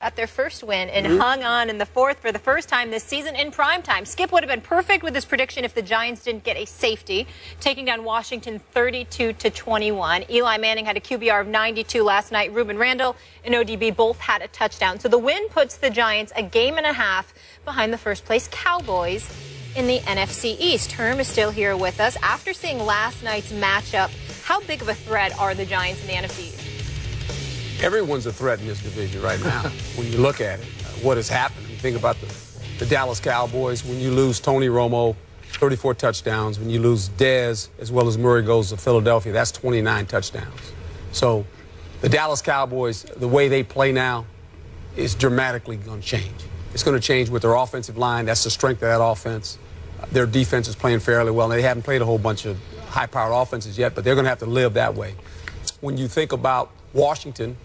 got their first win and hung on in the fourth for the first time this season in primetime. Skip would have been perfect with his prediction if the Giants didn't get a safety, taking down Washington 32-21. Eli Manning had a QBR of 92 last night. Ruben Randall and ODB both had a touchdown. So the win puts the Giants a game and a half behind the first-place Cowboys in the NFC East. Herm is still here with us. After seeing last night's matchup, how big of a threat are the Giants in the NFC East? Everyone's a threat in this division right now when you look at it. What has happened? You think about the Dallas Cowboys. When you lose Tony Romo, 34 touchdowns. When you lose Dez, as well as Murray goes to Philadelphia, that's 29 touchdowns. So the Dallas Cowboys, the way they play now, is dramatically going to change. It's going to change with their offensive line. That's the strength of that offense. Their defense is playing fairly well. They haven't played a whole bunch of high-powered offenses yet, but they're going to have to live that way. When you think about Washington,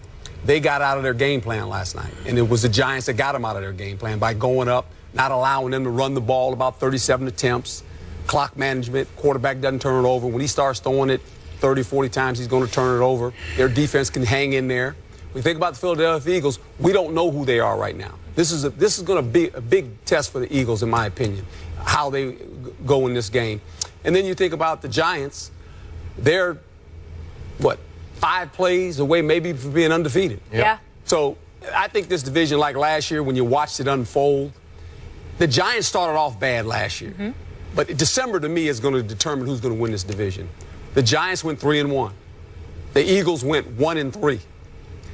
they got out of their game plan last night, and it was the Giants that got them out of their game plan by going up, not allowing them to run the ball, about 37 attempts, clock management, quarterback doesn't turn it over. When he starts throwing it 30, 40 times, he's going to turn it over. Their defense can hang in there. When you think about the Philadelphia Eagles, we don't know who they are right now. This is going to be a big test for the Eagles, in my opinion, how they go in this game. And then you think about the Giants, they're, what, 5 plays away maybe from being undefeated. Yeah. So I think this division, like last year when you watched it unfold, the Giants started off bad last year. But December, to me, is going to determine who's going to win this division. The Giants went 3-1. The Eagles went 1-3.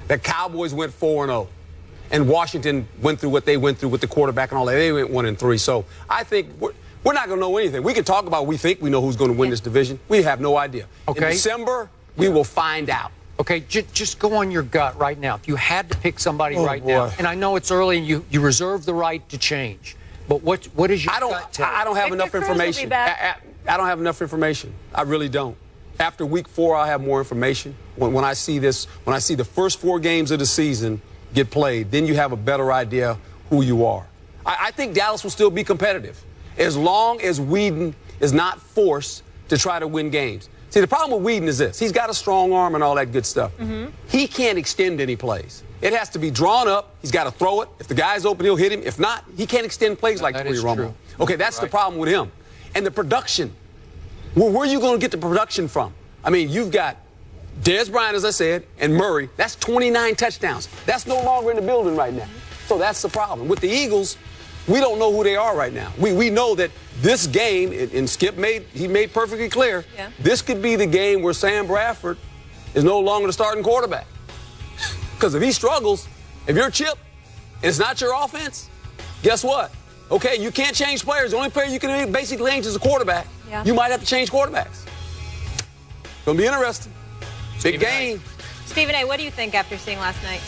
The Cowboys went 4-0. And Washington went through what they went through with the quarterback and all that. They went 1-3. So I think we're not going to know anything. We can talk about we think we know who's going to win this division. We have no idea. Okay. In December, we will find out. Okay, just go on your gut right now. If you had to pick somebody now, and I know it's early and you reserve the right to change, but what is your gut tell? I don't have enough information. I don't have enough information. I really don't. After week 4, I'll have more information. When I see this, when I see the first 4 games of the season get played, then you have a better idea who you are. I think Dallas will still be competitive as long as Whedon is not forced to try to win games. See, the problem with Whedon is this. He's got a strong arm and all that good stuff. He can't extend any plays. It has to be drawn up. He's got to throw it. If the guy's open, he'll hit him. If not, he can't extend plays like Tony Romo. Okay, that's the problem with him. And the production. Well, where are you going to get the production from? I mean, you've got Dez Bryant, as I said, and Murray. That's 29 touchdowns. That's no longer in the building right now. So that's the problem. With the Eagles, we don't know who they are right now. We know that this game, and Skip made perfectly clear, this could be the game where Sam Bradford is no longer the starting quarterback. Because if he struggles, if you're Chip, and it's not your offense, guess what? Okay, you can't change players. The only player you can basically change is a quarterback. You might have to change quarterbacks. It's going to be interesting. Big game. Stephen A., what do you think after seeing last night?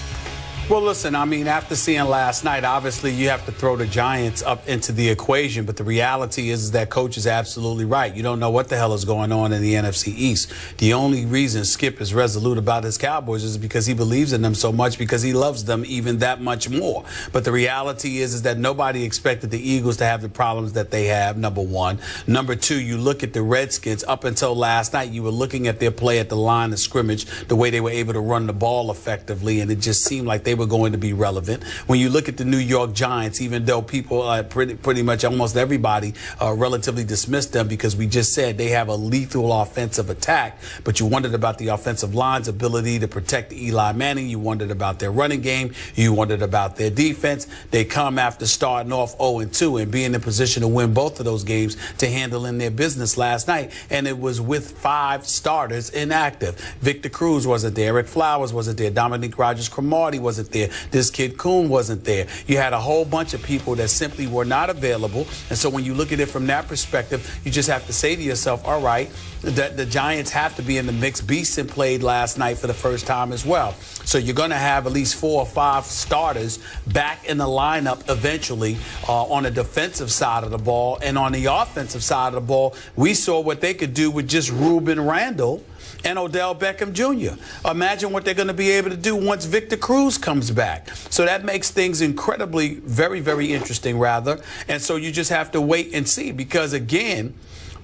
Well, listen, I mean, after seeing last night, obviously you have to throw the Giants up into the equation. But the reality is that Coach is absolutely right. You don't know what the hell is going on in the NFC East. The only reason Skip is resolute about his Cowboys is because he believes in them so much, because he loves them even that much more. But the reality is that nobody expected the Eagles to have the problems that they have, number one. Number two, you look at the Redskins. Up until last night, you were looking at their play at the line of scrimmage, the way they were able to run the ball effectively, and it just seemed like they were going to be relevant. When you look at the New York Giants, even though people, pretty much almost everybody, relatively dismissed them because we just said they have a lethal offensive attack, but you wondered about the offensive line's ability to protect Eli Manning. You wondered about their running game. You wondered about their defense. They come after starting off 0-2 and being in position to win both of those games to handle in their business last night, and it was with 5 starters inactive. Victor Cruz wasn't there. Eric Flowers wasn't there. Dominique Rodgers-Cromartie wasn't there. This kid Kuhn wasn't there. You had a whole bunch of people that simply were not available. And so when you look at it from that perspective, you just have to say to yourself, all right, the Giants have to be in the mix. Beeson played last night for the first time as well. So you're going to have at least 4 or 5 starters back in the lineup eventually on the defensive side of the ball. And on the offensive side of the ball, we saw what they could do with just Ruben Randall and Odell Beckham Jr. Imagine what they're going to be able to do once Victor Cruz comes back. So that makes things incredibly, very, very interesting, rather. And so you just have to wait and see, because, again,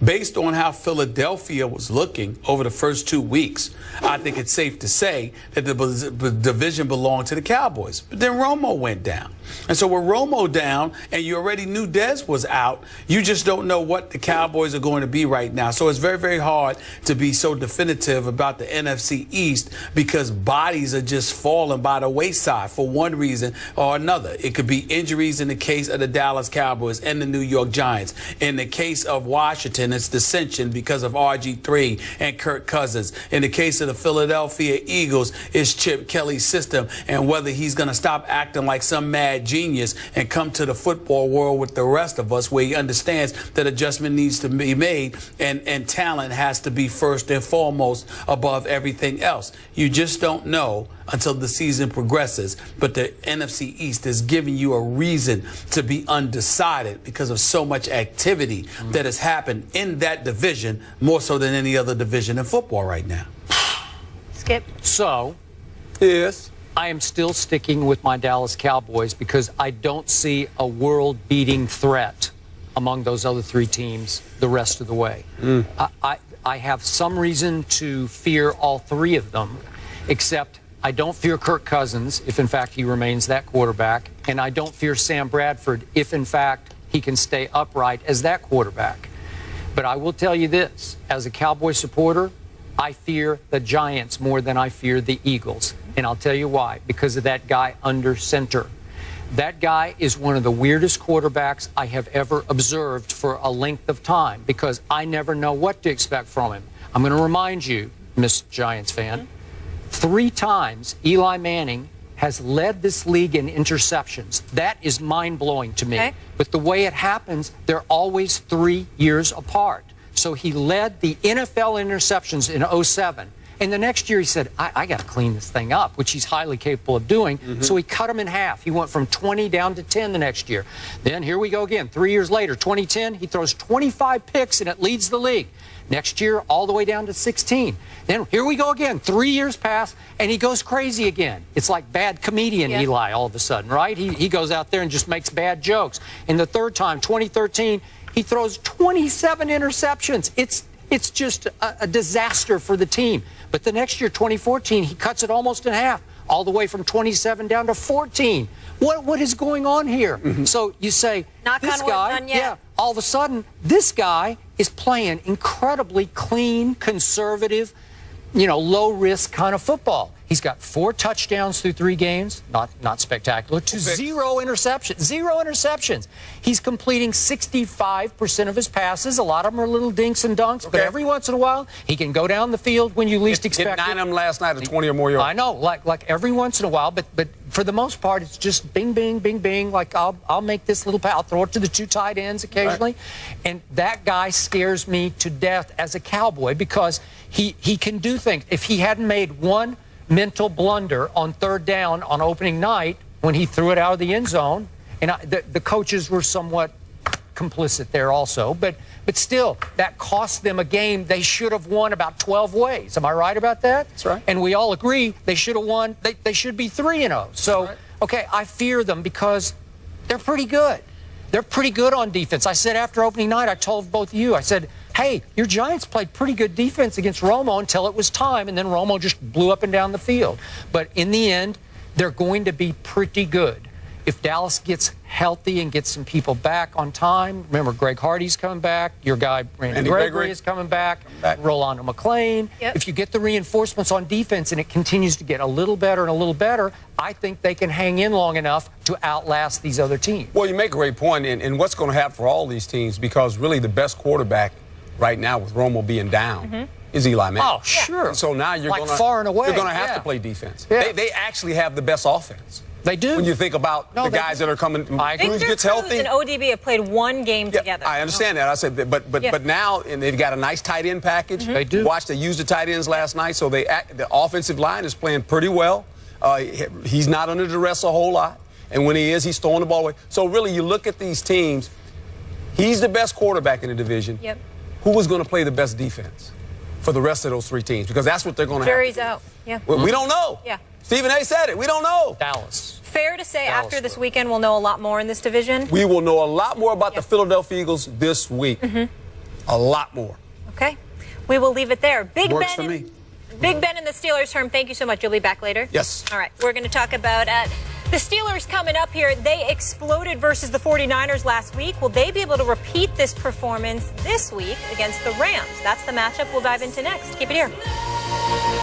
Based on how Philadelphia was looking over the first 2 weeks, I think it's safe to say that the division belonged to the Cowboys. But then Romo went down. And so with Romo down, and you already knew Dez was out, you just don't know what the Cowboys are going to be right now. So it's very, very hard to be so definitive about the NFC East because bodies are just falling by the wayside for one reason or another. It could be injuries in the case of the Dallas Cowboys and the New York Giants. In the case of Washington, it's dissension because of RG3 and Kirk Cousins. In the case of the Philadelphia Eagles, it's Chip Kelly's system and whether he's going to stop acting like some mad genius and come to the football world with the rest of us where he understands that adjustment needs to be made and talent has to be first and foremost above everything else. You just don't know until the season progresses. But the NFC East is giving you a reason to be undecided because of so much activity that has happened in that division, more so than any other division in football right now. Skip. So, Yes. I am still sticking with my Dallas Cowboys because I don't see a world-beating threat among those other three teams the rest of the way. I have some reason to fear all three of them, except I don't fear Kirk Cousins if, in fact, he remains that quarterback, and I don't fear Sam Bradford if, in fact, he can stay upright as that quarterback. But I will tell you this, as a Cowboy supporter, I fear the Giants more than I fear the Eagles. And I'll tell you why. Because of that guy under center. That guy is one of the weirdest quarterbacks I have ever observed for a length of time because I never know what to expect from him. I'm going to remind you, Miss Giants fan, 3 times Eli Manning has led this league in interceptions. That is mind-blowing to me. Okay. But the way it happens, they're always 3 years apart. So he led the NFL interceptions in 07. And the next year he said, I got to clean this thing up, which he's highly capable of doing. So he cut them in half. He went from 20 down to 10 the next year. Then here we go again. 3 years later, 2010, he throws 25 picks and it leads the league. Next year, all the way down to 16. Then here we go again. 3 years pass, and he goes crazy again. It's like bad comedian Eli all of a sudden, right? He goes out there and just makes bad jokes. And the third time, 2013, he throws 27 interceptions. It's just a disaster for the team. But the next year, 2014, he cuts it almost in half, all the way from 27 down to 14. What is going on here? So you say, Knock this on wood, guy, none yet. all of a sudden, this guy is playing incredibly clean, conservative, low-risk kind of football. He's got 4 touchdowns through 3 games, not spectacular, to 0 interceptions. 0 interceptions. He's completing 65% of his passes. A lot of them are little dinks and dunks, but every once in a while, he can go down the field when you least expect it. Hit 9 of them last night at 20 or more yards. I know, like every once in a while, but for the most part, it's just bing, bing, bing, bing. Like I'll make this little pass. I'll throw it to the 2 tight ends occasionally, and that guy scares me to death as a Cowboy because he can do things. If he hadn't made one mental blunder on 3rd down on opening night when he threw it out of the end zone, and the coaches were somewhat complicit there also, but still, that cost them a game they should have won about 12 ways. Am I right about that? That's right. And we all agree they should have won. They should be 3-0. So, okay, I fear them because they're pretty good. They're pretty good on defense. I said after opening night, I told both of you, I said, hey, your Giants played pretty good defense against Romo until it was time, and then Romo just blew up and down the field. But in the end, they're going to be pretty good. If Dallas gets healthy and gets some people back on time, remember Greg Hardy's coming back, your guy Randy Gregory is coming back, Rolando McClain. If you get the reinforcements on defense and it continues to get a little better and a little better, I think they can hang in long enough to outlast these other teams. Well, you make a great point, and what's going to happen for all these teams, because really the best quarterback right now with Romo being down is Eli Manning. Oh, sure. So now you're like far and away. You're going to have to play defense. They actually have the best offense. They do. When you think about the guys that are coming, Cruz gets healthy. And ODB have played 1 game together. I understand that. I said, but now and they've got a nice tight end package. They do. They used the tight ends last night, so the offensive line is playing pretty well. He's not under duress a whole lot, and when he is, he's throwing the ball away. So really, you look at these teams. He's the best quarterback in the division. Yep. Who was going to play the best defense for the rest of those 3 teams? Because that's what they're going to have. Jury's out. Yeah. We don't know. Yeah. Stephen A. said it. We don't know. Dallas. Fair to say after this weekend we'll know a lot more in this division? We will know a lot more about the Philadelphia Eagles this week. A lot more. Okay. We will leave it there. Works for me. Big Ben and the Steelers, Herm, thank you so much. You'll be back later? Yes. All right. We're going to talk about the Steelers coming up here. They exploded versus the 49ers last week. Will they be able to repeat this performance this week against the Rams? That's the matchup we'll dive into next. Keep it here.